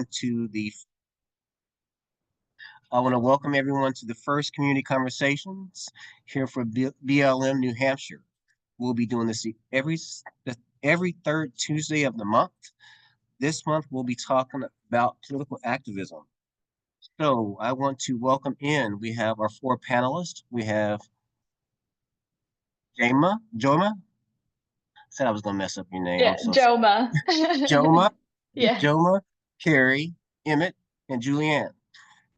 to the I want to welcome everyone to the first community conversations here for BLM New Hampshire. We'll be doing this every third Tuesday of the month. This month we'll be talking about political activism. So I want to welcome in. We have our four panelists. We have Joma. Said I was gonna mess up your name. I'm Yeah, so sorry. Joma. Joma, Yeah. Joma, Carrie, Emmett, and Julianne.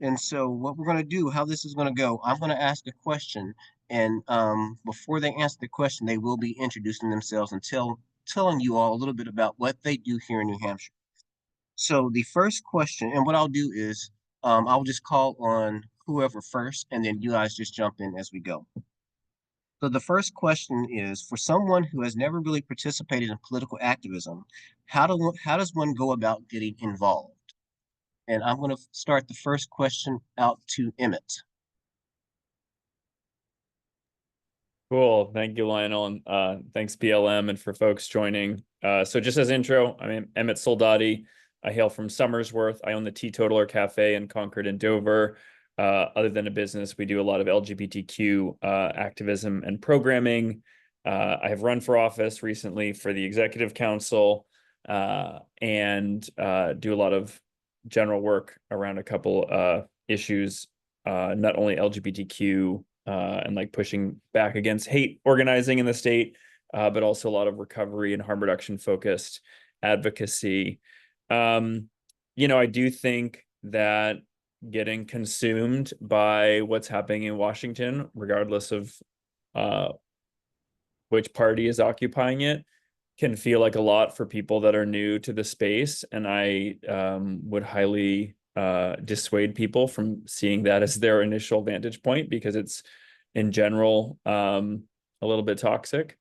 And so what we're going to do, how this is going to go, I'm going to ask a question, and before they answer the question, they will be introducing themselves and telling you all a little bit about what they do here in New Hampshire. So the first question, and what I'll do is I'll just call on whoever first, and then you guys just jump in as we go. So the first question is, for someone who has never really participated in political activism, how does one go about getting involved? And I'm going to start the first question out to Emmett. Cool. Thank you, Lionel. And thanks, BLM, and for folks joining. So just as intro, I'm Emmett Soldati. I hail from Somersworth. I own the Teetotaler Cafe in Concord and Dover. Other than a business, we do a lot of LGBTQ activism and programming. I have run for office recently for the Executive Council and do a lot of general work around a couple issues, not only LGBTQ and like pushing back against hate organizing in the state, but also a lot of recovery and harm reduction focused advocacy. I do think that getting consumed by what's happening in Washington, regardless of which party is occupying it, can feel like a lot for people that are new to the space. And I would highly dissuade people from seeing that as their initial vantage point, because it's in general a little bit toxic.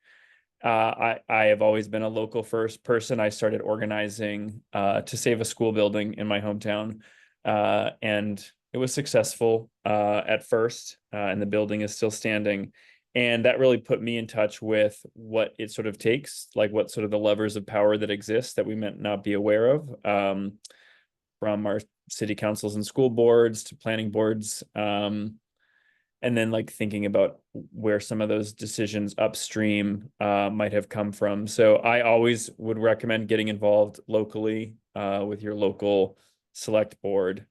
I have always been a local first person. I started organizing to save a school building in my hometown, and it was successful at first, and the building is still standing. And that really put me in touch with what it sort of takes, like what sort of the levers of power that exist that we might not be aware of, from our city councils and school boards to planning boards. And then like thinking about where some of those decisions upstream might have come from. So I always would recommend getting involved locally with your local select board,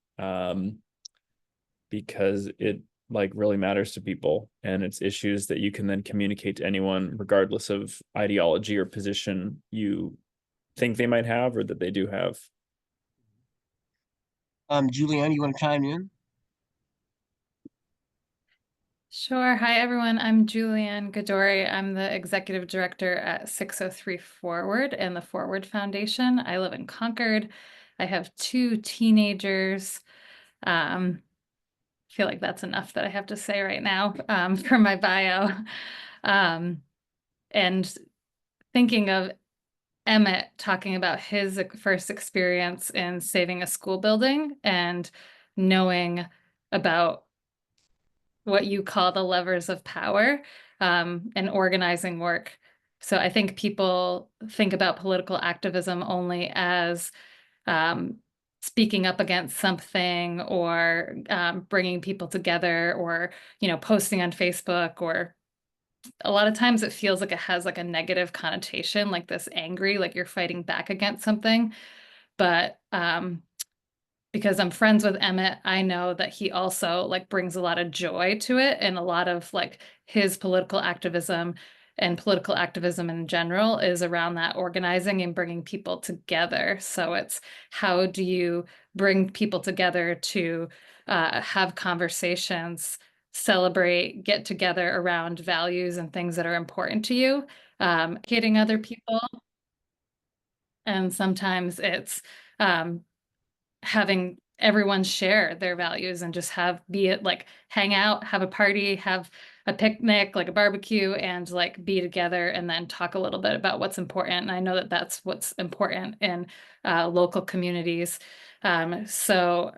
because it like really matters to people, and it's issues that you can then communicate to anyone regardless of ideology or position you think they might have or that they do have. Julianne, you want to chime in? Sure. Hi, everyone. I'm Julianne Gadori. I'm the executive director at 603 Forward and the Forward Foundation. I live in Concord. I have two teenagers. Feel like that's enough that I have to say right now for my bio. And thinking of Emmett talking about his first experience in saving a school building and knowing about what you call the levers of power and organizing work. So I think people think about political activism only as speaking up against something or bringing people together or, posting on Facebook, or a lot of times it feels like it has like a negative connotation, like this angry, like you're fighting back against something. But because I'm friends with Emmett, I know that he also like brings a lot of joy to it, and a lot of like his political activism and political activism in general is around that organizing and bringing people together. So it's how do you bring people together to have conversations, celebrate, get together around values and things that are important to you, educating other people. And sometimes it's having everyone share their values and just be it like hang out, have a party, have a picnic, like a barbecue, and like be together and then talk a little bit about what's important. And I know that that's what's important in local communities. So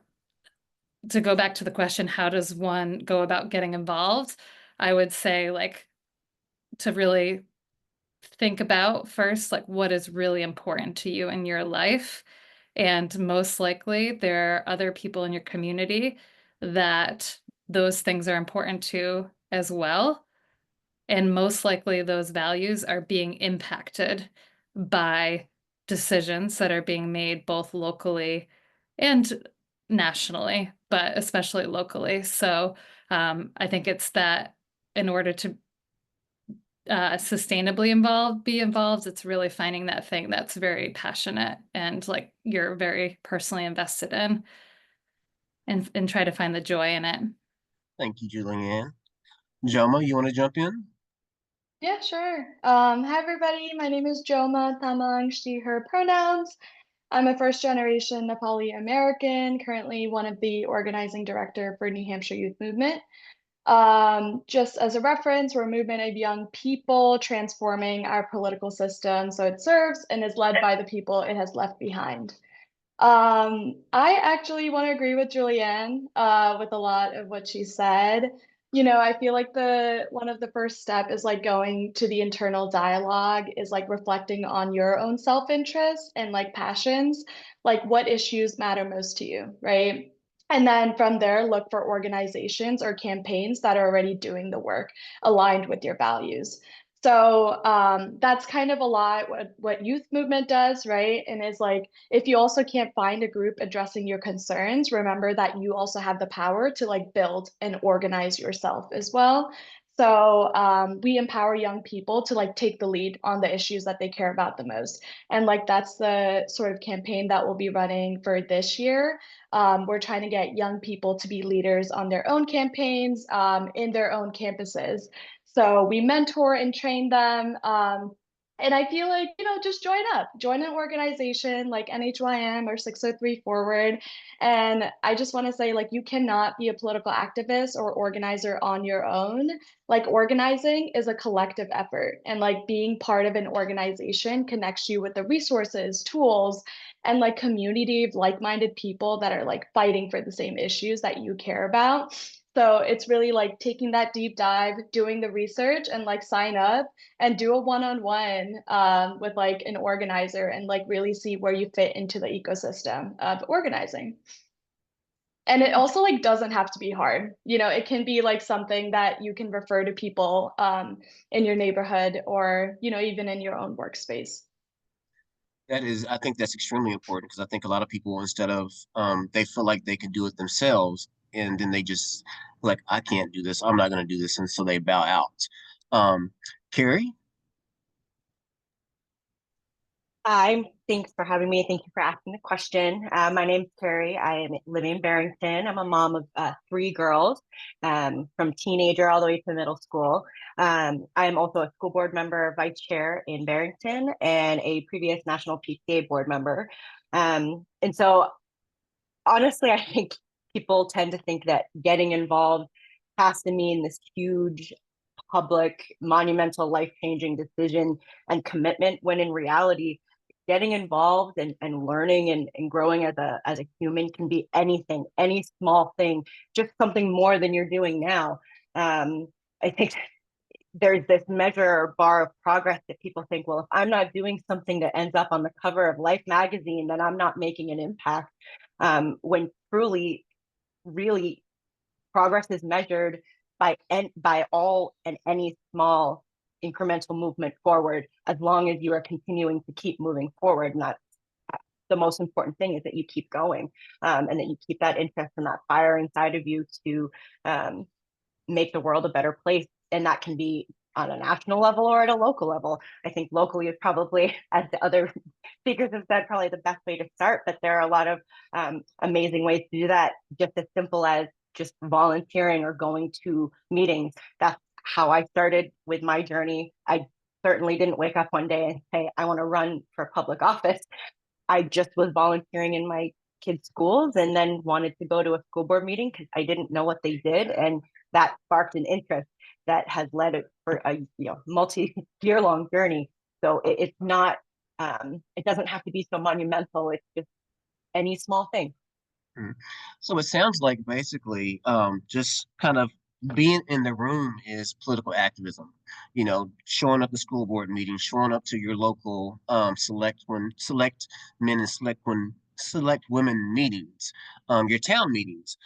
to go back to the question, how does one go about getting involved? I would say like to really think about first, like what is really important to you in your life, And most likely there are other people in your community that those things are important to as well. And most likely those values are being impacted by decisions that are being made both locally and nationally, but especially locally. So I think it's that in order to sustainably be involved, it's really finding that thing that's very passionate and like you're very personally invested in, and try to find the joy in it. Thank you, Julianne. Joma, you want to jump in? Yeah, sure. Hi everybody. My name is Joma Tamang, she, her pronouns. I'm a first generation Nepali American, currently one of the organizing director for New Hampshire Youth Movement. Just as a reference, we're a movement of young people transforming our political system so it serves and is led by the people it has left behind. I actually want to agree with Julianne with a lot of what she said. You know, I feel like the one of the first step is like going to the internal dialogue, is like reflecting on your own self-interest and like passions, like what issues matter most to you, right? And then from there, look for organizations or campaigns that are already doing the work aligned with your values. So that's kind of a lot what youth movement does, right? And is like, if you also can't find a group addressing your concerns, remember that you also have the power to like build and organize yourself as well. So we empower young people to like take the lead on the issues that they care about the most. And like that's the sort of campaign that we'll be running for this year. We're trying to get young people to be leaders on their own campaigns in their own campuses. So we mentor and train them. And I feel like, you know, just join an organization like NHYM or 603 Forward. And I just want to say, like, you cannot be a political activist or organizer on your own. Like, organizing is a collective effort. And like being part of an organization connects you with the resources, tools, and like community of like-minded people that are like fighting for the same issues that you care about. So it's really like taking that deep dive, doing the research, and like sign up and do a one-on-one with like an organizer and like really see where you fit into the ecosystem of organizing. And it also like doesn't have to be hard. You know, it can be like something that you can refer to people in your neighborhood or, you know, even in your own workspace. That is, I think that's extremely important because I think a lot of people, instead of, they feel like they can do it themselves, and then they just like, I can't do this, I'm not going to do this, and so they bow out. Carrie, Hi, thanks for having me. Thank you for asking the question. My name's Carrie. I am living in Barrington. I'm a mom of three girls, from teenager all the way to middle school. I am also a school board member, vice chair in Barrington, and a previous national PTA board member. And so honestly, I think people tend to think that getting involved has to mean this huge public, monumental, life-changing decision and commitment, when in reality, getting involved and learning and growing as a human can be anything, any small thing, just something more than you're doing now. I think there's this measure or bar of progress that people think, well, if I'm not doing something that ends up on the cover of Life magazine, then I'm not making an impact. When truly, really, progress is measured by all and any small incremental movement forward, as long as you are continuing to keep moving forward. And that's the most important thing, is that you keep going, and that you keep that interest and that fire inside of you to make the world a better place. And that can be on a national level or at a local level. I think locally is probably, as the other speakers have said, probably the best way to start, but there are a lot of amazing ways to do that, just as simple as just volunteering or going to meetings. That's how I started with my journey. I certainly didn't wake up one day and say, I want to run for public office. I just was volunteering in my kids' schools and then wanted to go to a school board meeting because I didn't know what they did. And that sparked an interest that has led it for a multi-year long journey. So it's not, it doesn't have to be so monumental. It's just any small thing. so it sounds like basically, just kind of being in the room is political activism. You know, showing up to school board meetings, showing up to your local select men and select select women meetings, your town meetings.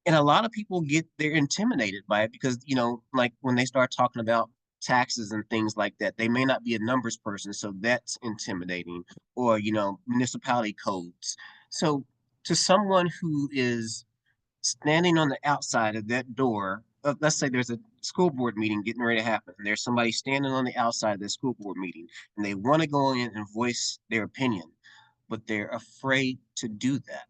And a lot of people they're intimidated by it because, you know, like when they start talking about taxes and things like that, they may not be a numbers person, so that's intimidating, or, you know, municipality codes. So to someone who is standing on the outside of that door, let's say there's a school board meeting getting ready to happen, and there's somebody standing on the outside of the school board meeting, and they want to go in and voice their opinion, but they're afraid to do that.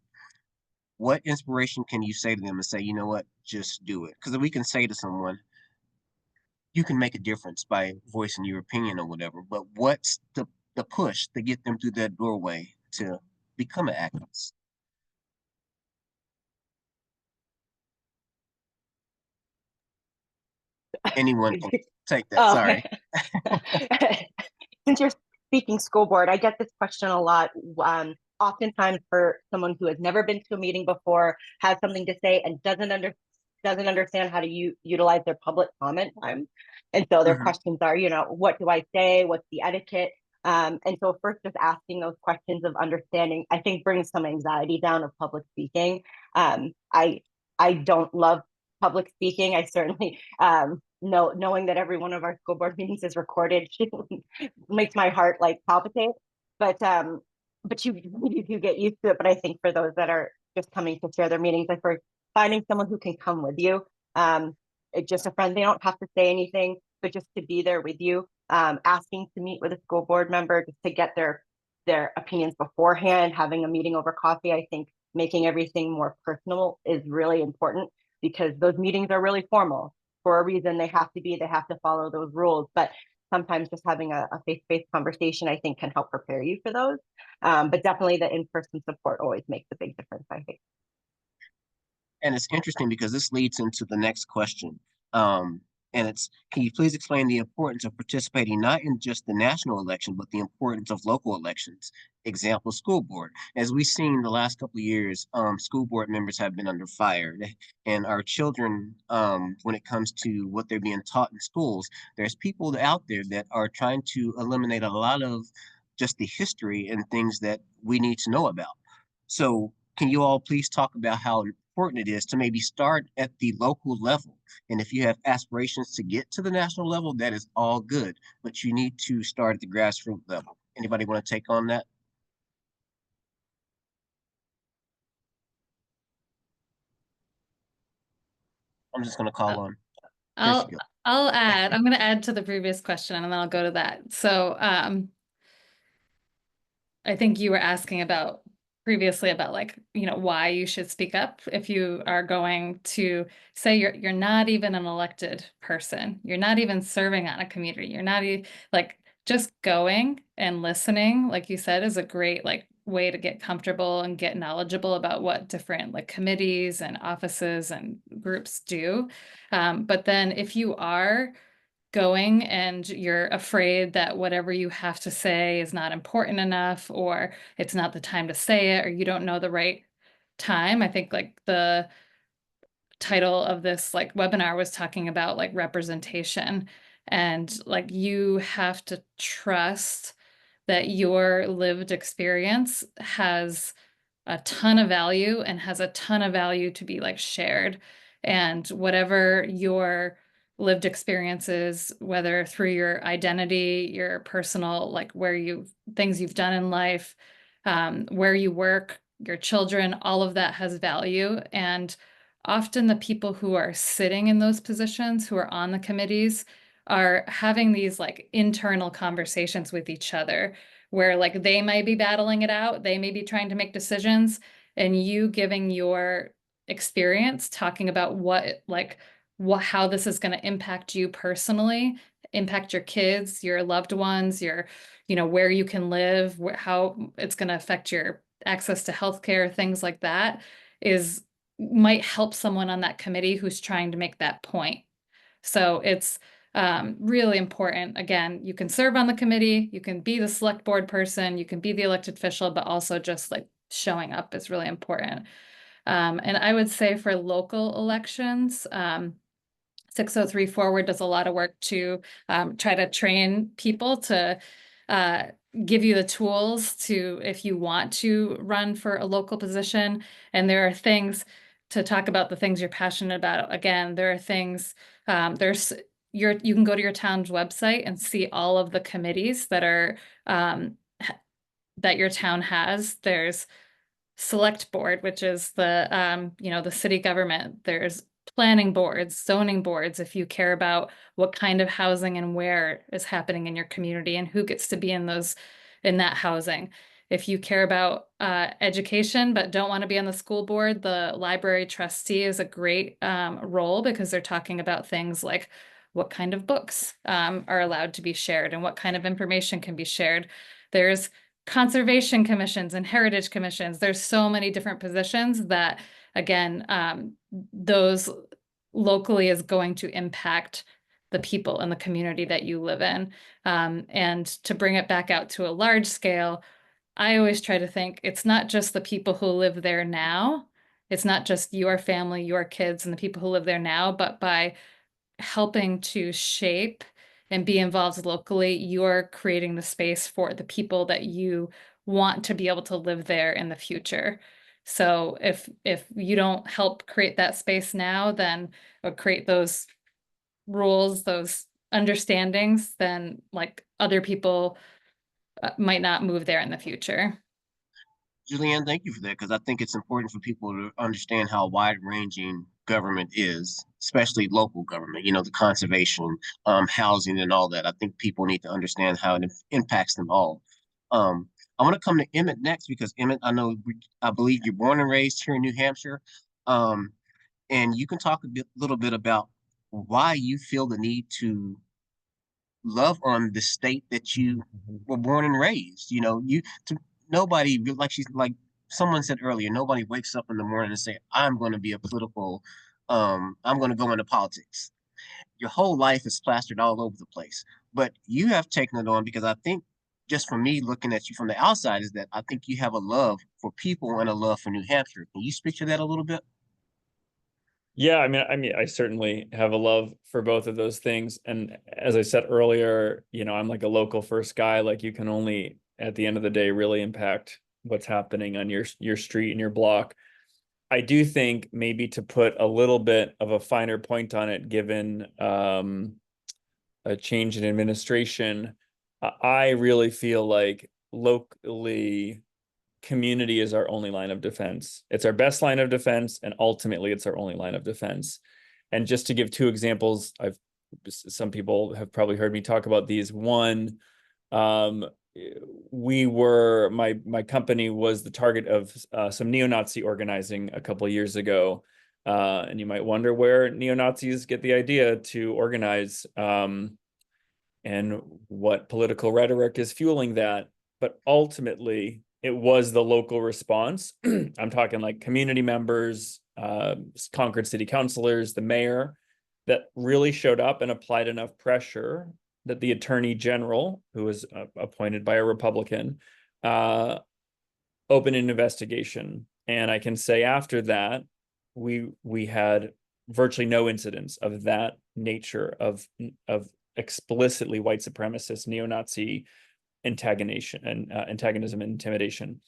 What inspiration can you say to them and say, you know what, just do it? Because we can say to someone, you can make a difference by voicing your opinion or whatever, but what's the push to get them through that doorway to become an activist? Anyone can take that. Oh, Sorry. since you're speaking school board, I get this question a lot. Oftentimes for someone who has never been to a meeting before, has something to say, and doesn't understand how to utilize their public comment time. And so their Mhm. questions are, you know, what do I say? What's the etiquette? And so first, just asking those questions of understanding, I think, brings some anxiety down of public speaking. I don't love public speaking. I certainly knowing that every one of our school board meetings is recorded makes my heart like palpitate. But you do get used to it. But I think for those that are just coming to share their meetings, like for finding someone who can come with you, it's just a friend. They don't have to say anything, but just to be there with you. Asking to meet with a school board member just to get their opinions beforehand. Having a meeting over coffee, I think making everything more personal is really important because those meetings are really formal for a reason. They have to be. They have to follow those rules, but sometimes just having a face-to-face conversation, I think, can help prepare you for those. But definitely the in-person support always makes a big difference, I think. And it's interesting because this leads into the next question. Um, and it's, can you please explain the importance of participating not in just the national election, but the importance of local elections? Example, school board. As we've seen the last couple of years, school board members have been under fire. And our children, when it comes to what they're being taught in schools, there's people out there that are trying to eliminate a lot of just the history and things that we need to know about. So can you all please talk about how important it is to maybe start at the local level? And if you have aspirations to get to the national level, that is all good, but you need to start at the grassroots level. Anybody want to take on that? I'm just going to call Uh, on. There she I'll goes. I'll add. I'm going to add to the previous question, and then I'll go to that. So, I think you were asking about previously about like, you know, why you should speak up if you are going to say you're not even an elected person. You're not even serving on a community. You're not even like just going and listening, like you said, is a great like way to get comfortable and get knowledgeable about what different like committees and offices and groups do. But then if you are going and you're afraid that whatever you have to say is not important enough, or it's not the time to say it, or you don't know the right time. I think like the title of this like webinar was talking about like representation, and like you have to trust that your lived experience has a ton of value and has a ton of value to be like shared. And whatever your lived experiences, whether through your identity, your personal, like where you things you've done in life, where you work, your children, all of that has value. And often the people who are sitting in those positions, who are on the committees, are having these like internal conversations with each other where like they might be battling it out, they may be trying to make decisions, and you giving your experience, talking about how this is going to impact you personally, impact your kids, your loved ones, your, you know, where you can live, how it's going to affect your access to healthcare, things like that, is might help someone on that committee who's trying to make that point. So it's really important. Again, you can serve on the committee, you can be the select board person, you can be the elected official, but also just like showing up is really important. And I would say for local elections, 603 Forward does a lot of work to try to train people to give you the tools to, if you want to run for a local position. And there are things to talk about, the things you're passionate about. Again, there are things, you can go to your town's website and see all of the committees that are, that your town has. There's select board, which is the, the city government. There's planning boards, zoning boards, if you care about what kind of housing and where is happening in your community and who gets to be in that housing. If you care about education but don't want to be on the school board, the library trustee is a great role, because they're talking about things like what kind of books are allowed to be shared and what kind of information can be shared. There's conservation commissions and heritage commissions. There's so many different positions that, again, those locally is going to impact the people in the community that you live in. And to bring it back out to a large scale, I always try to think it's not just the people who live there now. It's not just your family, your kids, and the people who live there now, but by helping to shape and be involved locally, you're creating the space for the people that you want to be able to live there in the future. So if you don't help create that space now, then, or create those rules, those understandings, then like other people might not move there in the future. Julianne, thank you for that, because I think it's important for people to understand how wide-ranging government is, especially local government, the conservation, housing and all that. I think people need to understand how it impacts them all. I want to come to Emmett next, because Emmett, I believe you're born and raised here in New Hampshire. And you can talk little bit about why you feel the need to love on the state that you were born and raised. Nobody, like someone said earlier, nobody wakes up in the morning and say, I'm going to be a political, I'm going to go into politics. Your whole life is plastered all over the place, but you have taken it on, because I think, just from me looking at you from the outside, is that I think you have a love for people and a love for New Hampshire. Can you speak to that a little bit? Yeah, I mean, I certainly have a love for both of those things. And as I said earlier, I'm like a local first guy. Like, you can only, at the end of the day, really impact what's happening on your street and your block. I do think, maybe to put a little bit of a finer point on it, given a change in administration, I really feel like locally, community is our only line of defense. It's our best line of defense, and ultimately it's our only line of defense. And just to give two examples, some people have probably heard me talk about these. One, my company was the target of some neo-Nazi organizing a couple of years ago. And you might wonder where neo-Nazis get the idea to organize, and what political rhetoric is fueling that. But ultimately, it was the local response. I'm talking like community members, Concord city councilors, the mayor, that really showed up and applied enough pressure that the attorney general, who was appointed by a Republican, opened an investigation. And I can say, after that, we had virtually no incidents of that nature, of explicitly white supremacist neo-Nazi antagonism and intimidation.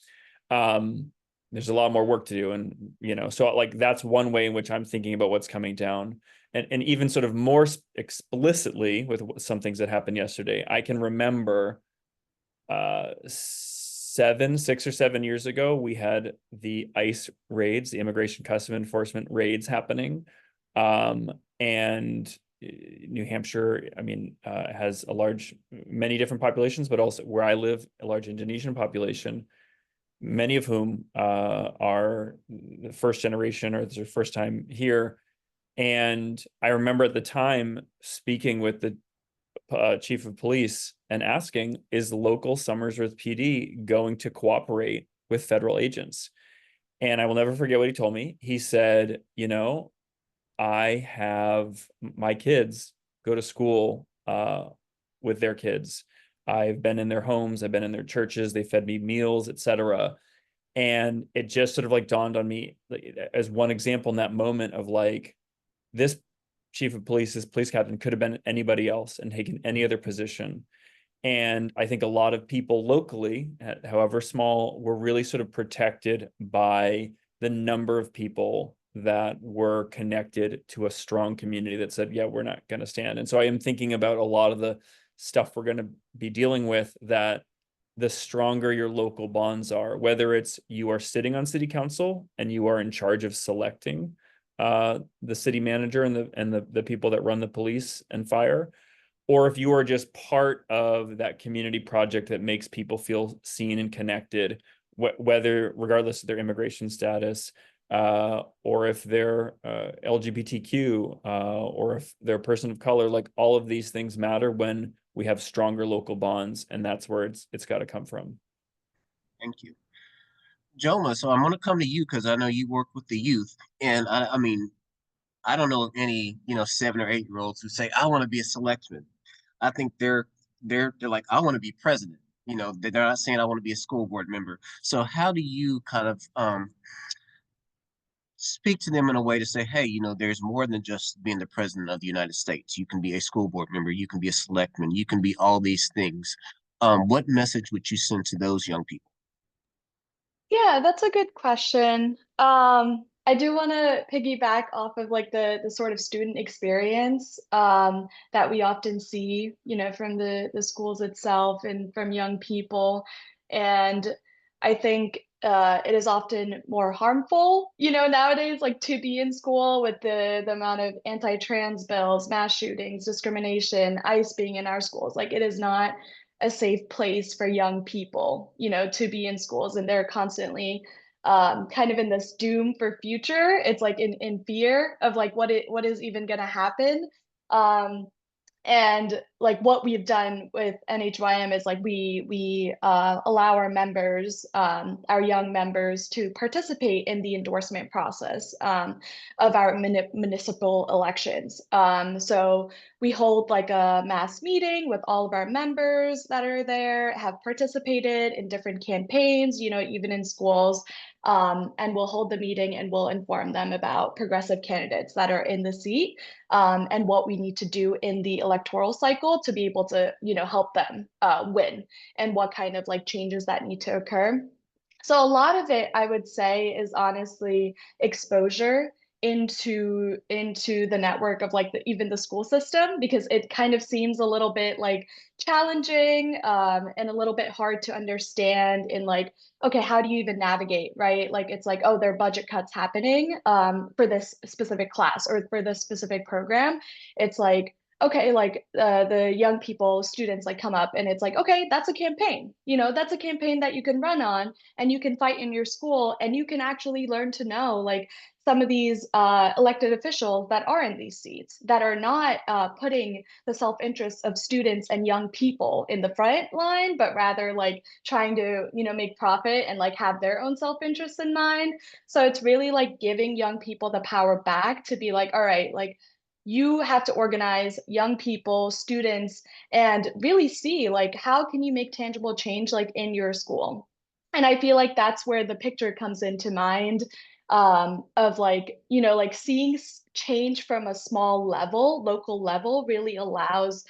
There's a lot more work to do, and so like that's one way in which I'm thinking about what's coming down. And even sort of more explicitly with some things that happened yesterday, I can remember 6 or 7 years ago, we had the ICE raids, the Immigration Customs Enforcement raids happening. And New Hampshire, has many different populations, but also where I live, a large Indonesian population, many of whom are the first generation, or it's their first time here. And I remember at the time speaking with the chief of police and asking, is the local Somersworth PD going to cooperate with federal agents? And I will never forget what he told me. He said, I have my kids go to school with their kids. I've been in their homes, I've been in their churches, they fed me meals, etc. And it just sort of like dawned on me, as one example in that moment, of like, this chief of police, this police captain, could have been anybody else and taken any other position. And I think a lot of people locally, however small, were really sort of protected by the number of people that were connected to a strong community that said, yeah, we're not going to stand. And so I am thinking about a lot of the stuff we're going to be dealing with, that the stronger your local bonds are, whether it's you are sitting on city council and you are in charge of selecting the city manager and the people that run the police and fire, or if you are just part of that community project that makes people feel seen and connected, whether regardless of their immigration status, or if they're LGBTQ, or if they're a person of color, like all of these things matter when we have stronger local bonds, and that's where it's got to come from. Thank you. Joma, so I'm going to come to you because I know you work with the youth. And I mean, I don't know any, 7 or 8 year olds who say, I want to be a selectman. I think they're like, I want to be president. They're not saying I want to be a school board member. So how do you kind of speak to them in a way to say, hey, there's more than just being the president of the United States. You can be a school board member, you can be a selectman, you can be all these things. What message would you send to those young people? Yeah, that's a good question. I do want to piggyback off of like the sort of student experience that we often see, from the schools itself and from young people. And I think it is often more harmful, nowadays, like to be in school with the amount of anti-trans bills, mass shootings, discrimination, ICE being in our schools. Like it is not a safe place for young people, to be in schools, and they're constantly kind of in this doom for future. It's like in fear of like what is even going to happen. Um, and like what we've done with NHYM is like we allow our members, our young members, to participate in the endorsement process of our municipal elections. So we hold like a mass meeting with all of our members that are there, have participated in different campaigns, even in schools. And we'll hold the meeting and we'll inform them about progressive candidates that are in the seat, and what we need to do in the electoral cycle to be able to, help them win, and what kind of like changes that need to occur. So a lot of it, I would say, is honestly exposure into the network of like even the school system, because it kind of seems a little bit like challenging, and a little bit hard to understand in like, okay, how do you even navigate, right? Like it's like, oh, there are budget cuts happening for this specific class or for this specific program. It's like, okay, like the young people, students like come up and it's like, okay, that's a campaign, that's a campaign that you can run on and you can fight in your school, and you can actually learn to know like some of these elected officials that are in these seats that are not putting the self-interest of students and young people in the front line, but rather like trying to, make profit and like have their own self-interest in mind. So it's really like giving young people the power back to be like, all right, like you have to organize young people, students, and really see like how can you make tangible change like in your school. And I feel like that's where the picture comes into mind, of like, like seeing change from a small level, local level, really allows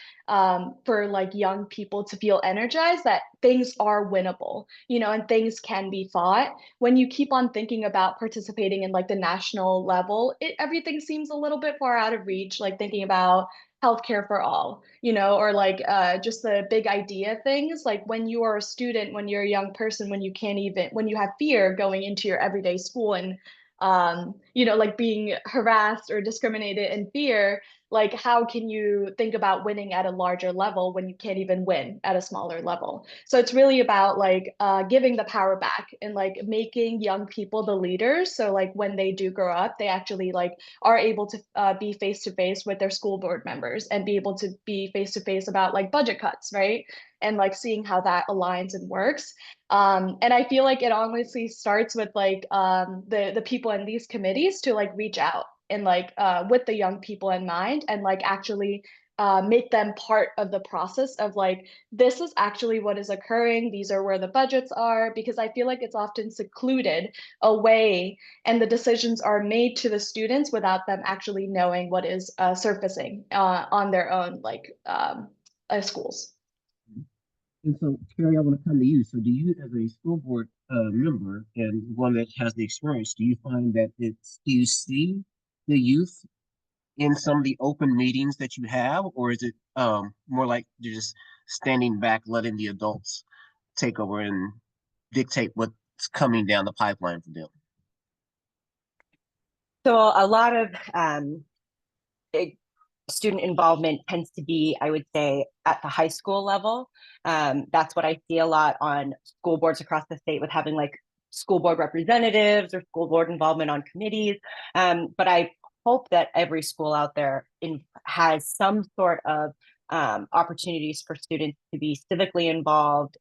for like young people to feel energized that things are winnable, and things can be fought. When you keep on thinking about participating in like the national level, everything seems a little bit far out of reach, like thinking about healthcare for all, or like just the big idea things. Like when you are a student, when you're a young person, when you have fear going into your everyday school, and like being harassed or discriminated in fear, like how can you think about winning at a larger level when you can't even win at a smaller level? So it's really about like giving the power back and like making young people the leaders. So like when they do grow up, they actually like are able to be face to face with their school board members and be able to be face to face about like budget cuts, right? And like seeing how that aligns and works. And I feel like it honestly starts with like the people in these committees to like reach out and like with the young people in mind, and like actually make them part of the process of like, this is actually what is occurring. These are where the budgets are, because I feel like it's often secluded away, and the decisions are made to the students without them actually knowing what is surfacing on their own like schools. And so, Terry, I want to come to you. So, do you, as a school board member and one that has the experience, do you find that do you see the youth in some of the open meetings that you have, or is it more like you're just standing back, letting the adults take over and dictate what's coming down the pipeline for them? So a lot of student involvement tends to be, I would say, at the high school level. That's what I see a lot on school boards across the state with having like school board representatives or school board involvement on committees. But I hope that every school out there has some sort of opportunities for students to be civically involved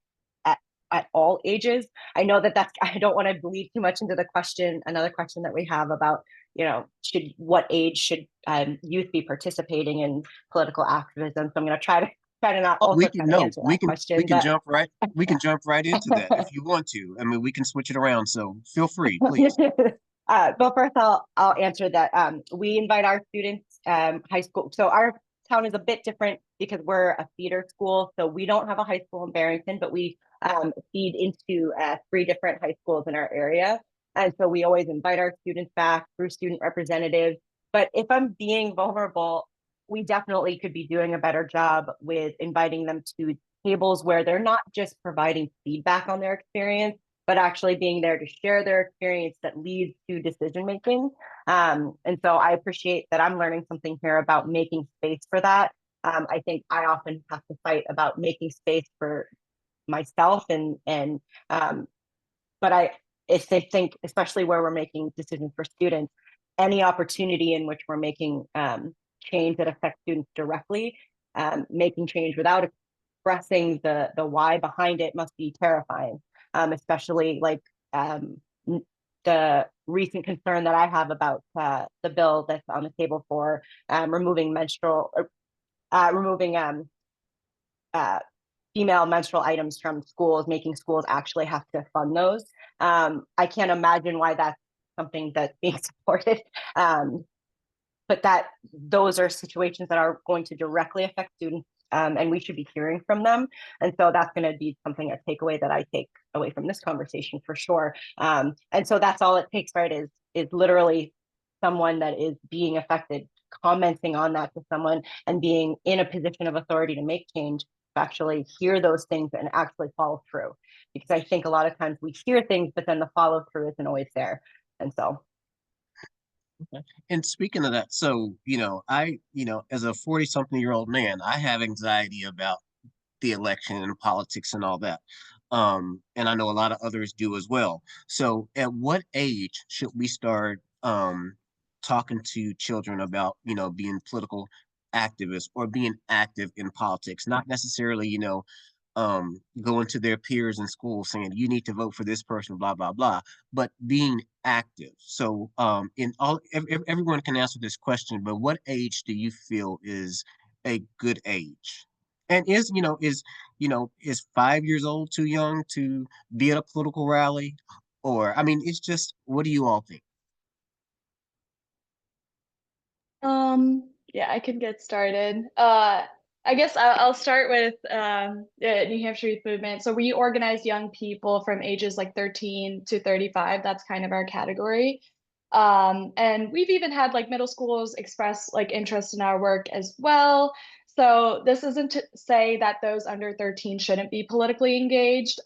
at all ages. I know that I don't want to bleed too much into the question, another question that we have about, what age should youth be participating in political activism? So I'm going to try to not Oh, also try to answer that we question, can but jump right into that if you want to. I mean, we can switch it around. So feel free, please. But first, I'll answer that. We invite our students, high school. So our town is a bit different because we're a feeder school. So we don't have a high school in Barrington, but we feed into 3 different high schools in our area. And so we always invite our students back through student representatives. But if I'm being vulnerable, we definitely could be doing a better job with inviting them to tables where they're not just providing feedback on their experience, but actually being there to share their experience that leads to decision making. And so I appreciate that I'm learning something here about making space for that. I think I often have to fight about making space for myself and but if they think, especially where we're making decisions for students, any opportunity in which we're making change that affects students directly, making change without expressing the why behind it must be terrifying. Especially like the recent concern that I have about the bill that's on the table for removing removing female menstrual items from schools, making schools actually have to fund those. I can't imagine why that's something that's being supported. But those are situations that are going to directly affect students, and we should be hearing from them. And so that's going to be something, a takeaway that I take away from this conversation for sure. And so that's all it takes, right? Is literally someone that is being affected commenting on that to someone and being in a position of authority to make change, to actually hear those things and actually follow through. Because I think a lot of times we hear things, but then the follow through isn't always there. And so Okay. And speaking of that, so, as a 40-something-year-old man, I have anxiety about the election and politics and all that. And I know a lot of others do as well. So at what age should we start talking to children about, being political activists or being active in politics? Not necessarily, going to their peers in school saying you need to vote for this person, blah blah blah, but being active. So everyone can answer this question, but what age do you feel is a good age? And is 5 years old too young to be at a political rally? Or I mean, it's just, what do you all think? Yeah, I can get started. I guess I'll start with the New Hampshire Youth Movement. So we organize young people from ages like 13 to 35. That's kind of our category. And we've even had like middle schools express like interest in our work as well. So this isn't to say that those under 13 shouldn't be politically engaged.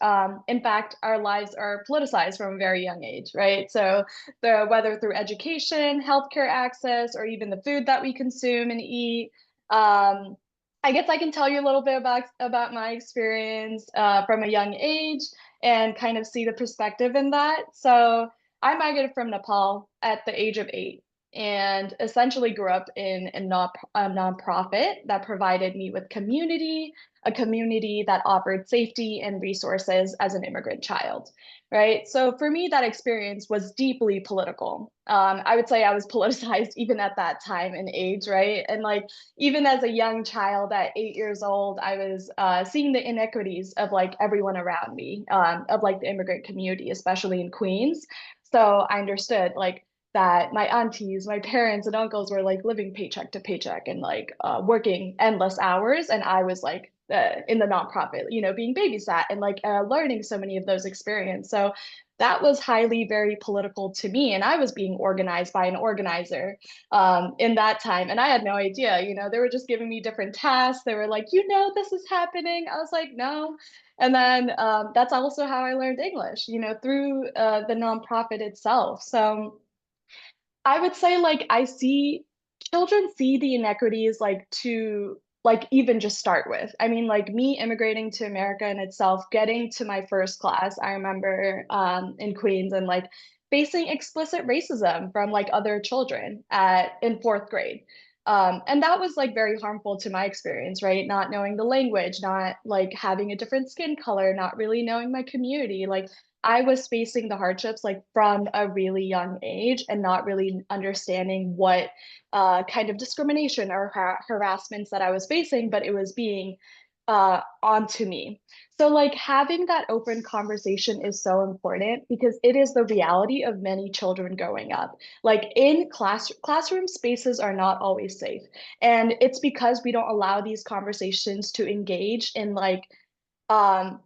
In fact, our lives are politicized from a very young age, right? So whether through education, healthcare access, or even the food that we consume and eat. I guess I can tell you a little bit about my experience from a young age and kind of see the perspective in that. So I migrated from Nepal at the age of 8 and essentially grew up in a nonprofit that provided me with community, a community that offered safety and resources as an immigrant child, right? So for me, that experience was deeply political. I would say I was politicized even at that time and age, right? And like even as a young child at 8 years old, I was seeing the inequities of like everyone around me, of like the immigrant community, especially in Queens. So I understood like that my aunties, my parents and uncles were like living paycheck to paycheck and like working endless hours. And I was like in the nonprofit, being babysat and like learning so many of those experiences. So that was highly very political to me, and I was being organized by an organizer in that time, and I had no idea. They were just giving me different tasks. They were like, this is happening. I was like, no. And then that's also how I learned English, through the nonprofit itself. So I would say like I see children see the inequities like to like even just start with. I mean, like me immigrating to America in itself, getting to my first class, I remember in Queens and like facing explicit racism from like other children at in fourth grade. And that was like very harmful to my experience, right? Not knowing the language, not like having a different skin color, not really knowing my community. Like I was facing the hardships like from a really young age and not really understanding what kind of discrimination or harassments that I was facing, but it was being onto me. So like having that open conversation is so important because it is the reality of many children growing up. Like in classroom spaces are not always safe. And it's because we don't allow these conversations to engage in like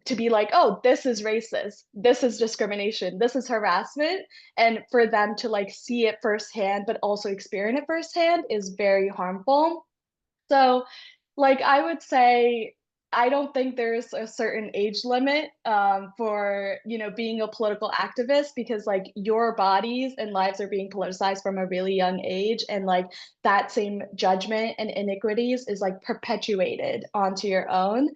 to be like, oh, this is racist, this is discrimination, this is harassment, and for them to like see it firsthand but also experience it firsthand is very harmful. So like I would say I don't think there's a certain age limit for being a political activist, because like your bodies and lives are being politicized from a really young age, and like that same judgment and iniquities is like perpetuated onto your own.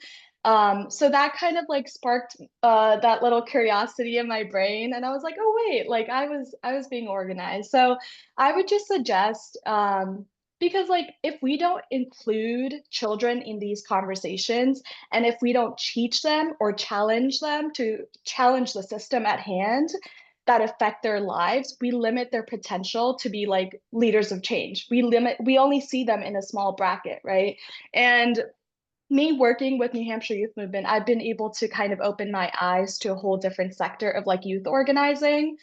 So that kind of like sparked that little curiosity in my brain, and I was like, oh wait, like I was being organized. So I would just suggest because like if we don't include children in these conversations, and if we don't teach them or challenge them to challenge the system at hand that affect their lives, we limit their potential to be like leaders of change. We only see them in a small bracket, right? And me working with New Hampshire Youth Movement, I've been able to kind of open my eyes to a whole different sector of like youth organizing.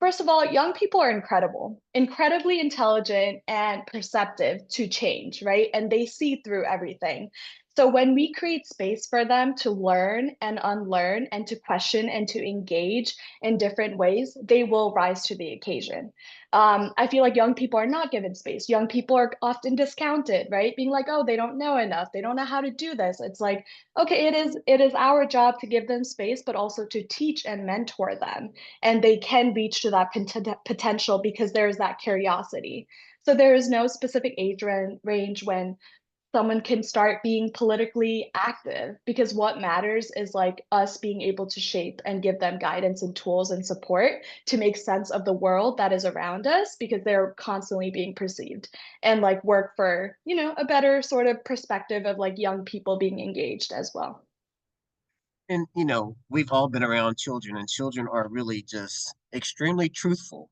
First of all, young people are incredible, incredibly intelligent and perceptive to change, right? And they see through everything. So when we create space for them to learn and unlearn and to question and to engage in different ways, they will rise to the occasion. I feel like young people are not given space. Young people are often discounted, right? Being like, oh, they don't know enough. They don't know how to do this. It's like, okay, it is our job to give them space, but also to teach and mentor them, and they can reach to that potential because there is that curiosity. So there is no specific age range when someone can start being politically active, because what matters is like us being able to shape and give them guidance and tools and support to make sense of the world that is around us, because they're constantly being perceived, and like work for a better sort of perspective of like young people being engaged as well. And we've all been around children, and children are really just extremely truthful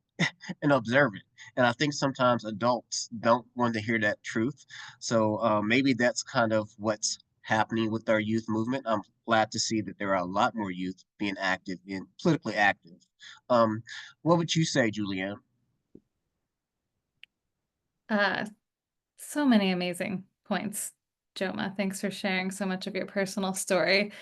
and observant. And I think sometimes adults don't want to hear that truth. So maybe that's kind of what's happening with our youth movement. I'm glad to see that there are a lot more youth being active and politically active. Um, what would you say, Julianne? Uh, so many amazing points, Joma. Thanks for sharing so much of your personal story.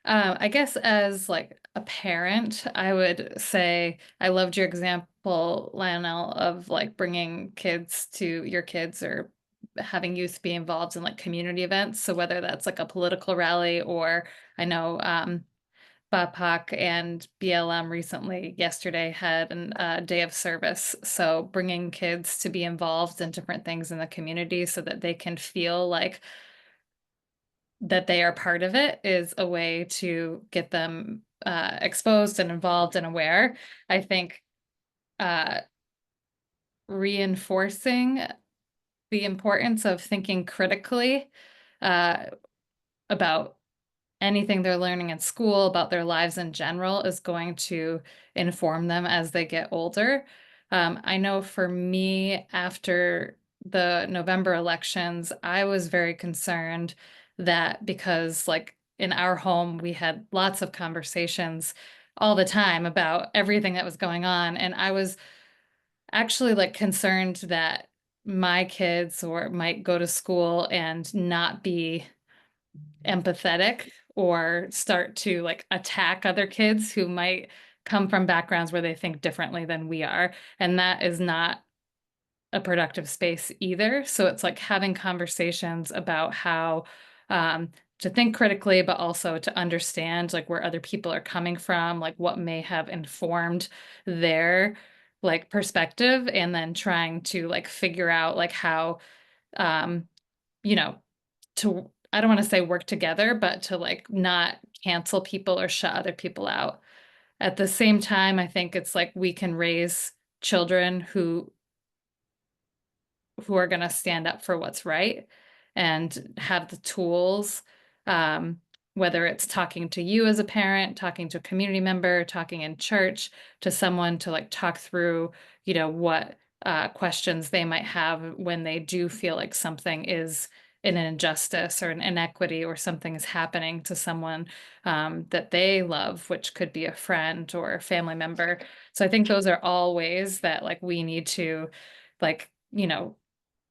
I guess as like a parent, I would say I loved your example, Lionel, of like bringing kids to your kids or having youth be involved in like community events. So whether that's like a political rally, or I know BAPAC and BLM recently, yesterday, had a day of service. So bringing kids to be involved in different things in the community so that they can feel like that they are part of it is a way to get them exposed and involved and aware. I think uh, reinforcing the importance of thinking critically uh, about anything they're learning in school, about their lives in general, is going to inform them as they get older. I know for me, after the November elections, I was very concerned that because, like, in our home, we had lots of conversations all the time about everything that was going on. And I was actually like concerned that my kids or might go to school and not be empathetic or start to like attack other kids who might come from backgrounds where they think differently than we are. And that is not a productive space either. So it's like having conversations about how to think critically, but also to understand like where other people are coming from, like what may have informed their like perspective, and then trying to like figure out like how you know, to, I don't want to say work together, but to like not cancel people or shut other people out. At the same time, I think it's like we can raise children who are going to stand up for what's right and have the tools, whether it's talking to you as a parent, talking to a community member, talking in church, to someone to like talk through, you know, what questions they might have when they do feel like something is an injustice or an inequity or something is happening to someone that they love, which could be a friend or a family member. So I think those are all ways that like we need to like, you know,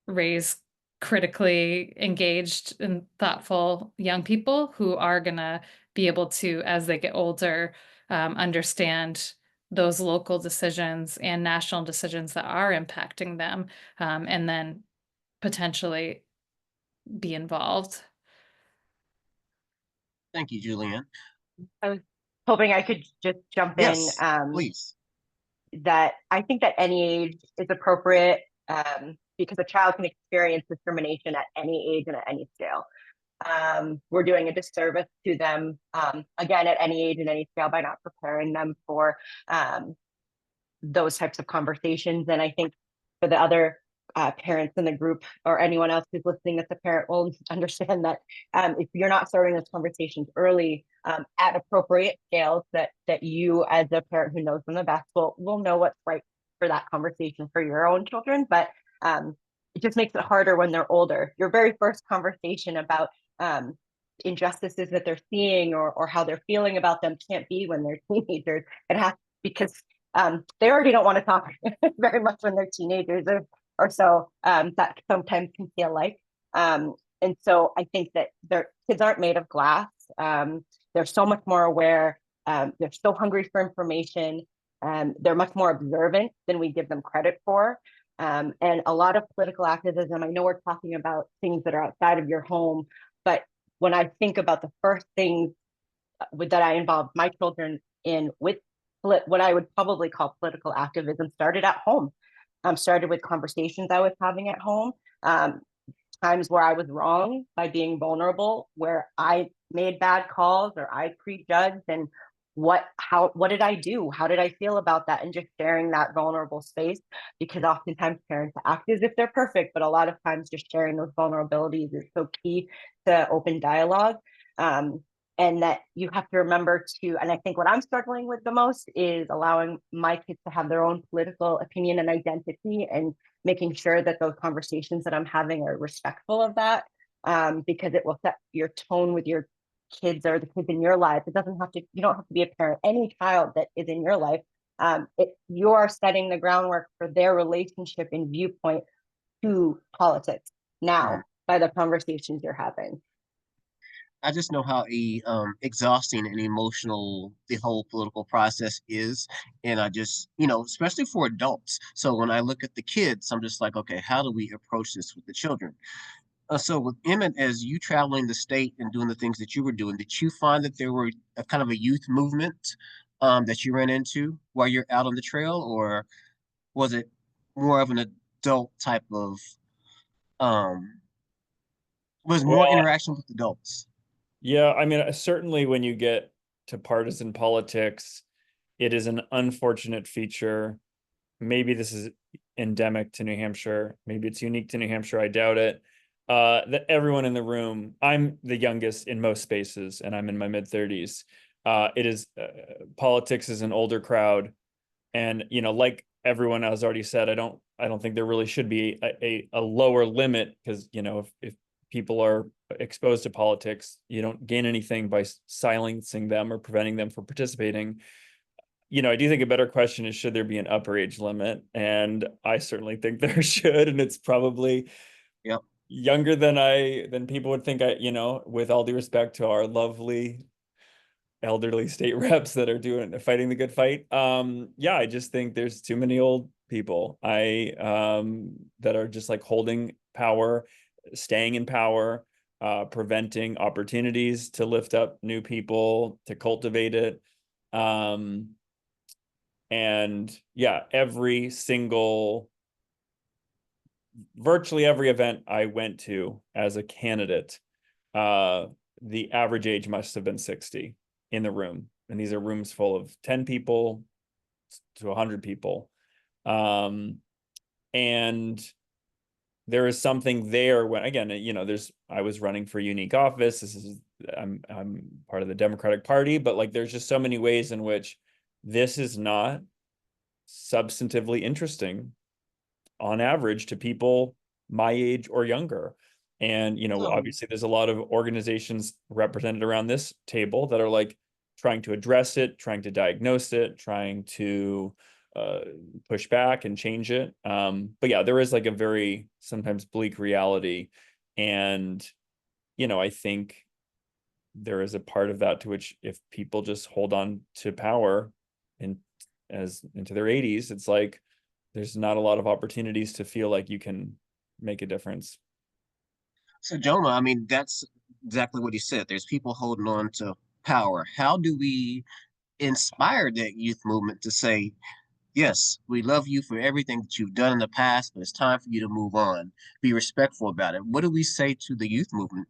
raise critically engaged and thoughtful young people who are going to be able to, as they get older, understand those local decisions and national decisions that are impacting them, and then potentially be involved. Thank you, Julianne. I was hoping I could just jump in. Yes, please. That I think that any age is appropriate, because a child can experience discrimination at any age and at any scale. We're doing a disservice to them, again, at any age and any scale, by not preparing them for those types of conversations. And I think for the other parents in the group, or anyone else who's listening that's a parent, will understand that if you're not starting those conversations early, at appropriate scales, that you as a parent who knows them the best will know what's right for that conversation for your own children. But it just makes it harder when they're older. Your very first conversation about injustices that they're seeing, or how they're feeling about them, can't be when they're teenagers. It has, because they already don't want to talk very much when they're teenagers, or so, that sometimes can feel like. And so I think that their kids aren't made of glass. They're so much more aware. They're so hungry for information. They're much more observant than we give them credit for. And a lot of political activism, I know we're talking about things that are outside of your home, but when I think about the first things that I involved my children in with what I would probably call political activism, started at home. Started with conversations I was having at home, times where I was wrong by being vulnerable, where I made bad calls or I prejudged, and what did I do? How did I feel about that? And just sharing that vulnerable space, because oftentimes parents act as if they're perfect, but a lot of times just sharing those vulnerabilities is so key to open dialogue. And that you have to remember to, and I think what I'm struggling with the most is allowing my kids to have their own political opinion and identity, and making sure that those conversations that I'm having are respectful of that, because it will set your tone with your kids, or the kids in your life. It doesn't have to, you don't have to be a parent. Any child that is in your life, you are setting the groundwork for their relationship and viewpoint to politics now by the conversations you're having. I just know how exhausting and emotional the whole political process is. And I just, especially for adults. So when I look at the kids, I'm just like, okay, how do we approach this with the children? So with Emmett, as you traveling the state and doing the things that you were doing, did you find that there were a kind of a youth movement that you ran into while you're out on the trail, or was it more of an adult type of was more Well, interaction with adults? yeah, I mean, certainly when you get to partisan politics, it is an unfortunate feature. Maybe this is endemic to New Hampshire. Maybe it's unique to New Hampshire. I doubt it. That everyone in the room, I'm the youngest in most spaces, and I'm in my mid-30s. It is politics is an older crowd, and like everyone has already said, I don't think there really should be a lower limit, because if people are exposed to politics, you don't gain anything by silencing them or preventing them from participating. I do think a better question is, should there be an upper age limit? And I certainly think there should, and it's probably Yep. younger than people would think. With all due respect to our lovely elderly state reps that are fighting the good fight. Yeah, I just think there's too many old people that are just like holding power, staying in power, preventing opportunities to lift up new people, to cultivate it. And yeah, virtually every event I went to as a candidate, the average age must have been 60 in the room. And these are rooms full of 10 people to 100 people. And there is something there when, again, I was running for unique office. I'm part of the Democratic Party, but like, there's just so many ways in which this is not substantively interesting on average to people my age or younger. And, obviously there's a lot of organizations represented around this table that are like trying to address it, trying to diagnose it, trying to push back and change it. But yeah, there is like a very sometimes bleak reality. And, I think there is a part of that to which if people just hold on to power into their 80s, it's like there's not a lot of opportunities to feel like you can make a difference. So, Joma, I mean, that's exactly what he said. There's people holding on to power. How do we inspire that youth movement to say, yes, we love you for everything that you've done in the past, but it's time for you to move on. Be respectful about it. What do we say to the youth movement?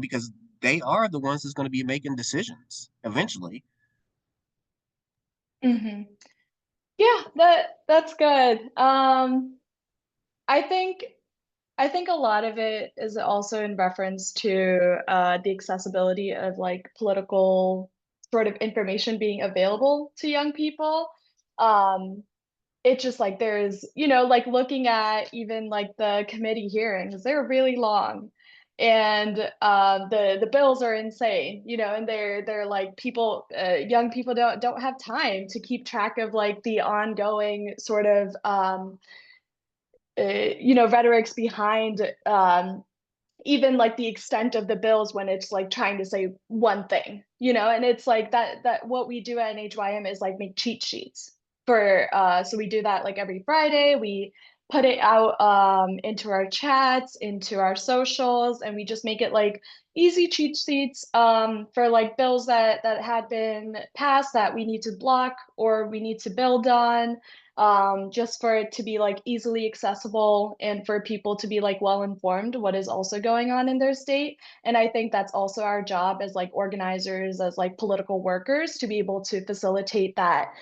Because they are the ones that's going to be making decisions eventually. Hmm. Yeah, that's good. I think I think a lot of it is also in reference to the accessibility of like political sort of information being available to young people. Um, it's just like there's, like looking at even like the committee hearings, they're really long. And the bills are insane, and they're like young people don't have time to keep track of like the ongoing sort of rhetorics behind even like the extent of the bills when it's like trying to say one thing, and it's like that what we do at NHYM is like make cheat sheets for so we do that like every Friday. We put it out into our chats, into our socials, and we just make it like easy cheat sheets for like bills that had been passed that we need to block or we need to build on, just for it to be like easily accessible and for people to be like well informed what is also going on in their state. And I think that's also our job as like organizers, as like political workers, to be able to facilitate that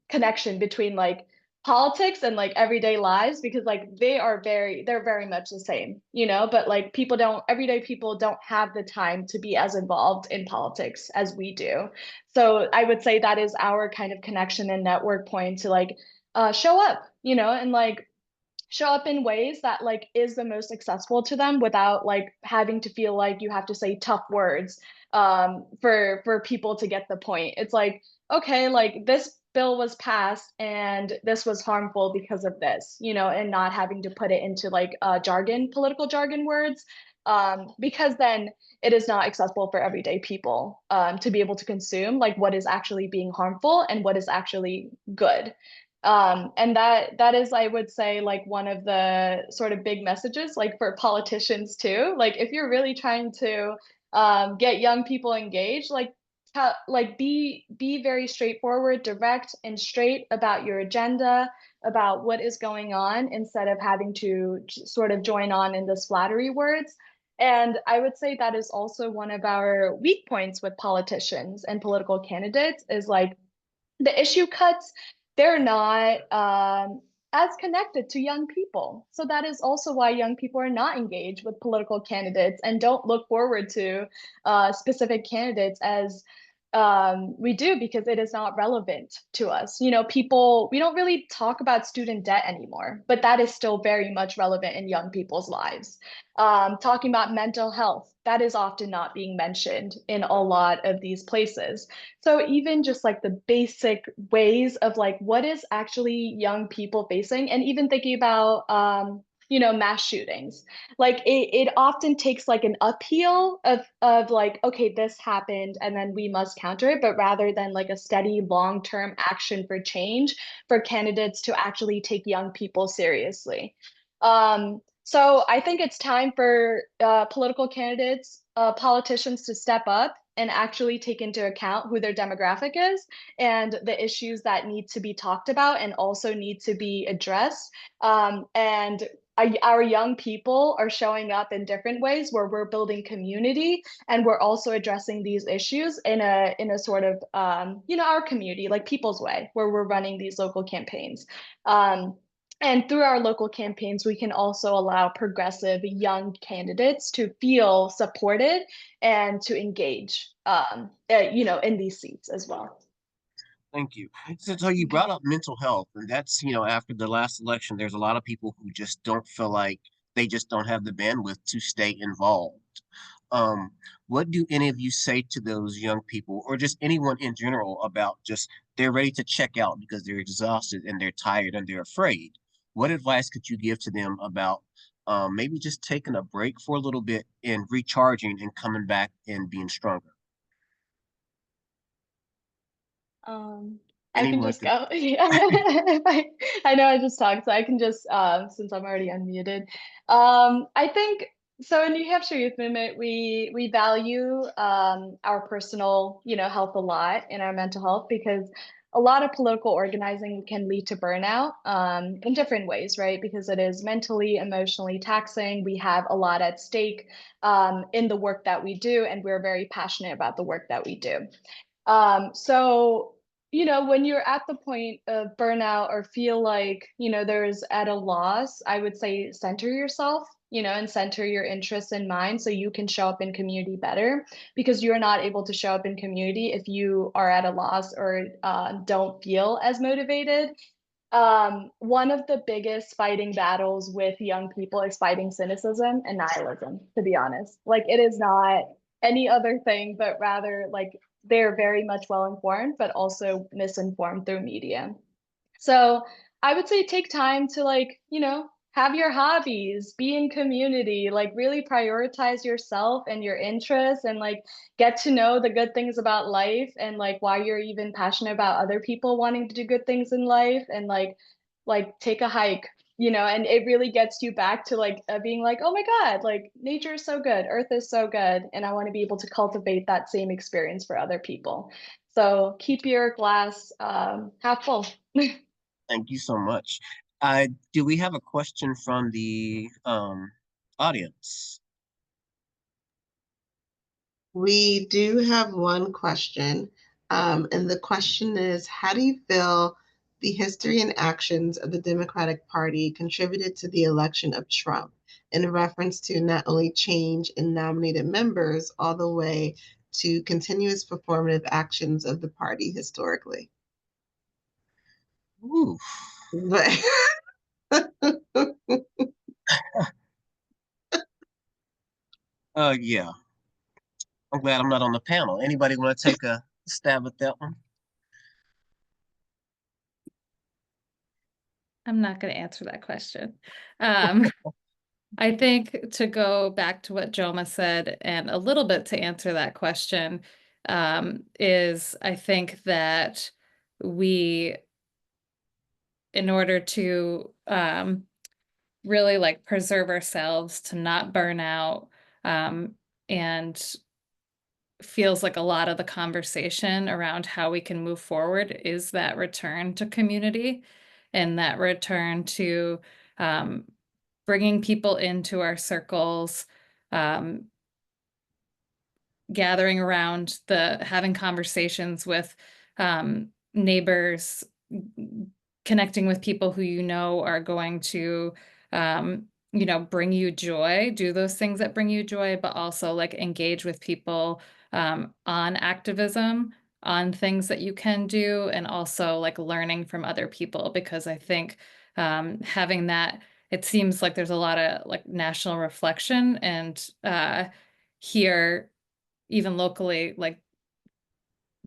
connection between like politics and like everyday lives, because like they're very much the same, but like everyday people don't have the time to be as involved in politics as we do. So I would say that is our kind of connection and network point to like show up, and like show up in ways that like is the most accessible to them without like having to feel like you have to say tough words for people to get the point. It's like, okay, like this bill was passed and this was harmful because of this, and not having to put it into like political jargon words, because then it is not accessible for everyday people to be able to consume like what is actually being harmful and what is actually good. And that is, I would say, like one of the sort of big messages, like for politicians too. Like if you're really trying to get young people engaged, like be very straightforward, direct, and straight about your agenda, about what is going on, instead of having to sort of join on in this flattery words. And I would say that is also one of our weak points with politicians and political candidates is like the issue cuts, they're not as connected to young people. So that is also why young people are not engaged with political candidates and don't look forward to specific candidates as we do, because it is not relevant to us. We don't really talk about student debt anymore, but that is still very much relevant in young people's lives. Talking about mental health, that is often not being mentioned in a lot of these places. So even just like the basic ways of like what is actually young people facing, and even thinking about mass shootings. Like it often takes like an upheaval of like, okay, this happened and then we must counter it, but rather than like a steady long-term action for change for candidates to actually take young people seriously. So I think it's time for political candidates, politicians to step up and actually take into account who their demographic is and the issues that need to be talked about and also need to be addressed. And our young people are showing up in different ways where we're building community and we're also addressing these issues in a sort of our community, like people's way, where we're running these local campaigns. And through our local campaigns, we can also allow progressive young candidates to feel supported and to engage, in these seats as well. Thank you. So you brought up mental health, and that's, after the last election, there's a lot of people who just don't feel like they just don't have the bandwidth to stay involved. Um, what do any of you say to those young people, or just anyone in general, about just they're ready to check out because they're exhausted and they're tired and they're afraid? What advice could you give to them about maybe just taking a break for a little bit and recharging and coming back and being stronger? Um, I can Anyone just could. go. Yeah. I know I just talked, so I can just since I'm already unmuted. I think so in New Hampshire Youth Movement, we value our personal, health a lot and our mental health because a lot of political organizing can lead to burnout in different ways, right? Because it is mentally, emotionally taxing. We have a lot at stake in the work that we do, and we're very passionate about the work that we do. So, when you're at the point of burnout or feel like, there's at a loss, I would say center yourself, and center your interests in mind so you can show up in community better because you're not able to show up in community if you are at a loss or don't feel as motivated. One of the biggest fighting battles with young people is fighting cynicism and nihilism, to be honest. Like it is not any other thing, but rather like they're very much well informed, but also misinformed through media. So I would say take time to like, have your hobbies, be in community, like really prioritize yourself and your interests and like get to know the good things about life and like why you're even passionate about other people wanting to do good things in life and like take a hike, and it really gets you back to like being like, oh my God, like nature is so good, earth is so good, and I want to be able to cultivate that same experience for other people. So keep your glass half full. Thank you so much. Do we have a question from the audience? We do have one question, and the question is, how do you feel the history and actions of the Democratic Party contributed to the election of Trump in reference to not only change in nominated members, all the way to continuous performative actions of the party historically? Ooh, But yeah. I'm glad I'm not on the panel. Anybody want to take a stab at that one? I'm not going to answer that question. I think to go back to what Joma said and a little bit to answer that question is I think that we, in order to really like preserve ourselves, to not burn out, and feels like a lot of the conversation around how we can move forward is that return to community and that return to bringing people into our circles, um, gathering around having conversations with neighbors, connecting with people who are going to bring you joy, do those things that bring you joy, but also like engage with people on activism, on things that you can do, and also like learning from other people, because I think having that, it seems like there's a lot of like national reflection and here even locally, like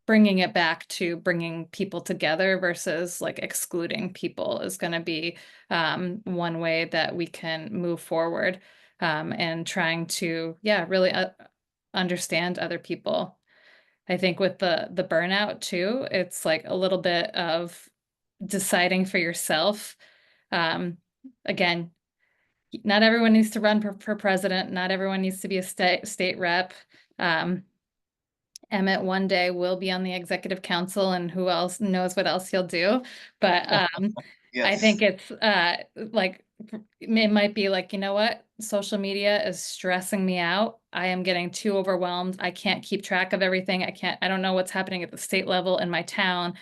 bringing it back to bringing people together versus like excluding people is going to be one way that we can move forward, and trying to, yeah, really understand other people. I think with the burnout too, it's like a little bit of deciding for yourself. Again, not everyone needs to run for president. Not everyone needs to be a state rep. Emmett one day will be on the executive council, and who else knows what else he'll do. But I think Yes. it's like, it might be like, you know what? Social media is stressing me out. I am getting too overwhelmed. I can't keep track of everything. I don't know what's happening at the state level in my town.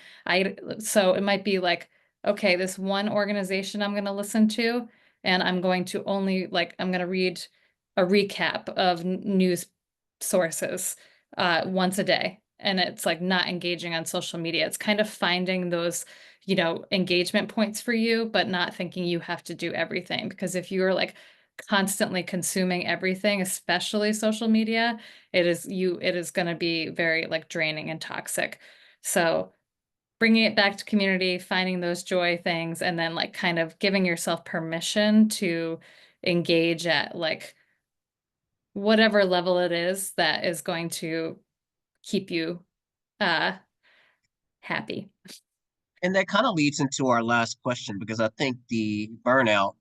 So it might be like, okay, this one organization I'm going to listen to, and I'm going to only like, I'm going to read a recap of news sources once a day. And it's like not engaging on social media. It's kind of finding those, engagement points for you, but not thinking you have to do everything. Because if you're like constantly consuming everything, especially social media, it is going to be very like draining and toxic. So bringing it back to community, finding those joy things, and then like kind of giving yourself permission to engage at like whatever level it is that is going to keep you happy. And that kind of leads into our last question, because I think the burnout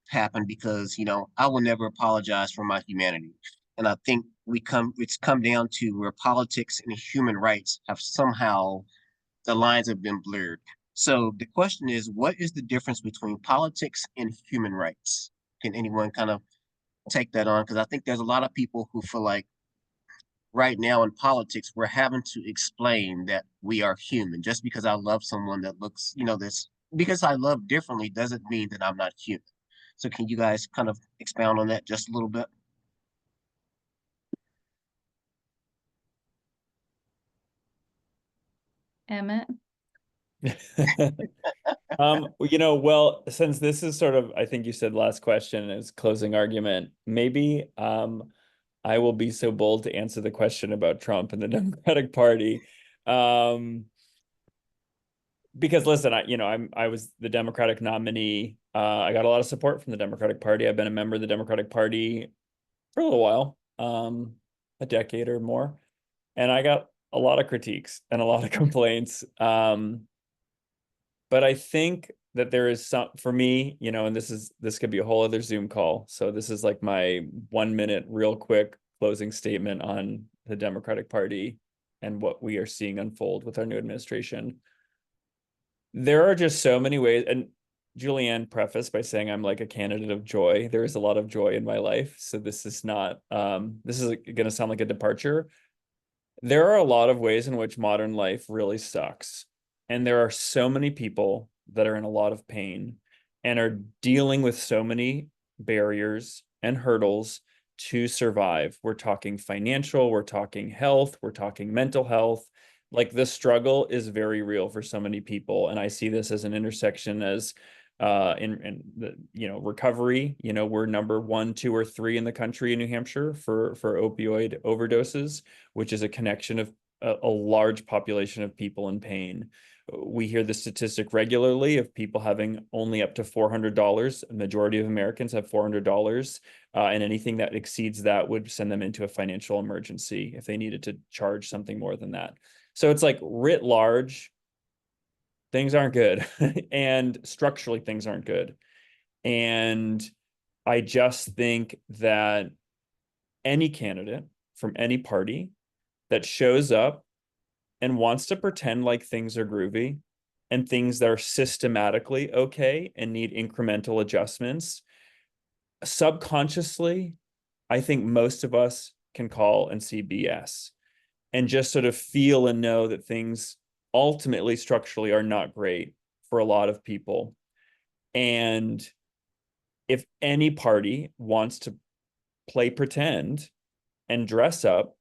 happened because, I will never apologize for my humanity. And I think it's come down to where politics and human rights have somehow, the lines have been blurred. So the question is, what is the difference between politics and human rights? Can anyone kind of take that on? Because I think there's a lot of people who feel like right now in politics, we're having to explain that we are human. Just because I love someone that looks, this, because I love differently doesn't mean that I'm not human. So can you guys kind of expound on that just a little bit? Emmett? Well, since this is sort of, I think you said last question is closing argument, maybe I will be so bold to answer the question about Trump and the Democratic Party. Because listen, I was the Democratic nominee. I got a lot of support from the Democratic Party. I've been a member of the Democratic Party for a little while, a decade or more, and I got a lot of critiques and a lot of complaints. But I think that there is some, for me, and this could be a whole other Zoom call. So this is like my 1 minute, real quick closing statement on the Democratic Party and what we are seeing unfold with our new administration. There are just so many ways, and Julianne prefaced by saying I'm like a candidate of joy. There is a lot of joy in my life. So this is not, this is going to sound like a departure. There are a lot of ways in which modern life really sucks. And there are so many people that are in a lot of pain and are dealing with so many barriers and hurdles to survive. We're talking financial, we're talking health, we're talking mental health. Like the struggle is very real for so many people. And I see this as an intersection as in the recovery. We're number 1, 2, or 3 in the country in New Hampshire for opioid overdoses, which is a connection of a large population of people in pain. We hear the statistic regularly of people having only up to $400. A majority of Americans have $400, and anything that exceeds that would send them into a financial emergency if they needed to charge something more than that. So it's like writ large, things aren't good, and structurally things aren't good. And I just think that any candidate from any party that shows up and wants to pretend like things are groovy and things that are systematically okay and need incremental adjustments, subconsciously, I think most of us can call and see BS and just sort of feel and know that things ultimately structurally are not great for a lot of people. And if any party wants to play pretend and dress up,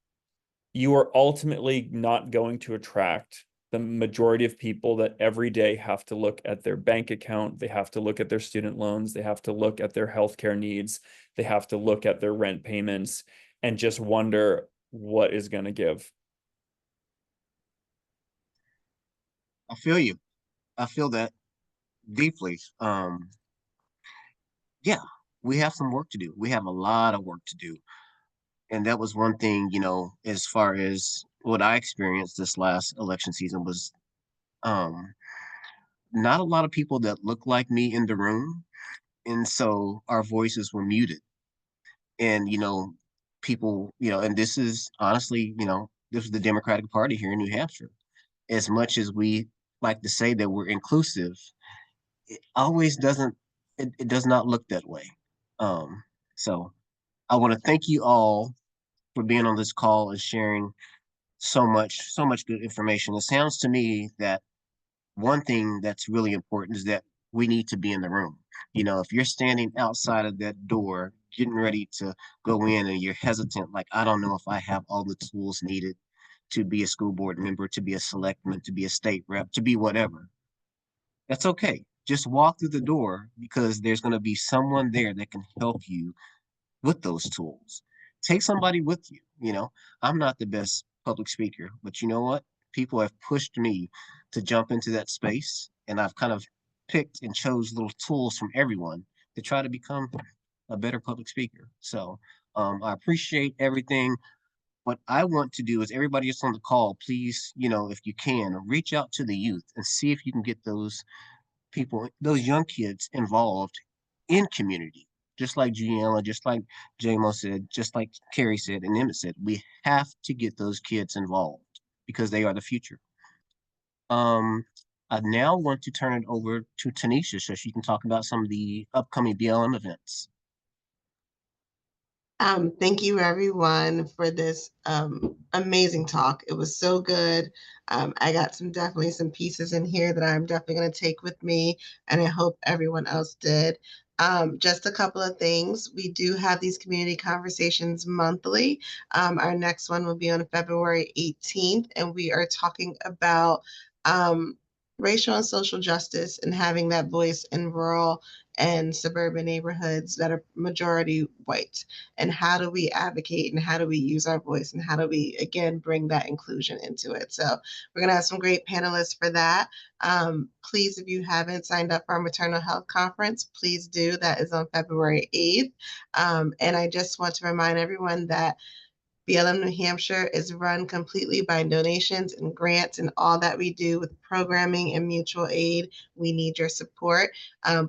you are ultimately not going to attract the majority of people that every day have to look at their bank account, they have to look at their student loans, they have to look at their healthcare needs, they have to look at their rent payments and just wonder what is going to give. I feel you. I feel that deeply. Yeah, we have some work to do. We have a lot of work to do. And that was one thing, as far as what I experienced this last election season was um not a lot of people that look like me in the room. And so our voices were muted. And people, and this is honestly, this is the Democratic Party here in New Hampshire. As much as we like to say that we're inclusive, it always doesn't it does not look that way. Um, so I want to thank you all for being on this call and sharing so much good information. It sounds to me that one thing that's really important is that we need to be in the room. If you're standing outside of that door, getting ready to go in and you're hesitant, like, I don't know if I have all the tools needed to be a school board member, to be a selectman, to be a state rep, to be whatever. That's okay. Just walk through the door because there's going to be someone there that can help you with those tools. Take somebody with you. I'm not the best public speaker, but you know what? People have pushed me to jump into that space, and I've kind of picked and chose little tools from everyone to try to become a better public speaker. So I appreciate everything. What I want to do is everybody that's on the call, please, if you can, reach out to the youth and see if you can get those people, those young kids involved in community. Just like Gianna, just like JMO said, just like Carrie said, and Emmett said, we have to get those kids involved because they are the future. I now want to turn it over to Tanisha so she can talk about some of the upcoming BLM events. Thank you everyone for this amazing talk. It was so good. I got definitely some pieces in here that I'm definitely going to take with me, and I hope everyone else did. Just a couple of things. We do have these community conversations monthly. Our next one will be on February 18th, and we are talking about racial and social justice and having that voice in rural and suburban neighborhoods that are majority white, and how do we advocate and how do we use our voice and how do we again bring that inclusion into it. So we're going to have some great panelists for that. Please, if you haven't signed up for our maternal health conference, please do. That is on February 8th. And I just want to remind everyone that BLM New Hampshire is run completely by donations and grants, and all that we do with programming and mutual aid. We need your support.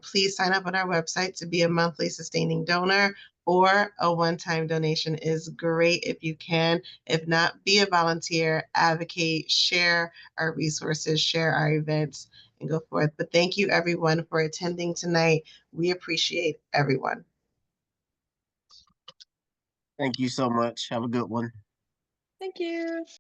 Please sign up on our website to be a monthly sustaining donor, or a one-time donation is great if you can. If not, be a volunteer, advocate, share our resources, share our events, and go forth. But thank you everyone for attending tonight. We appreciate everyone. Thank you so much. Have a good one. Thank you.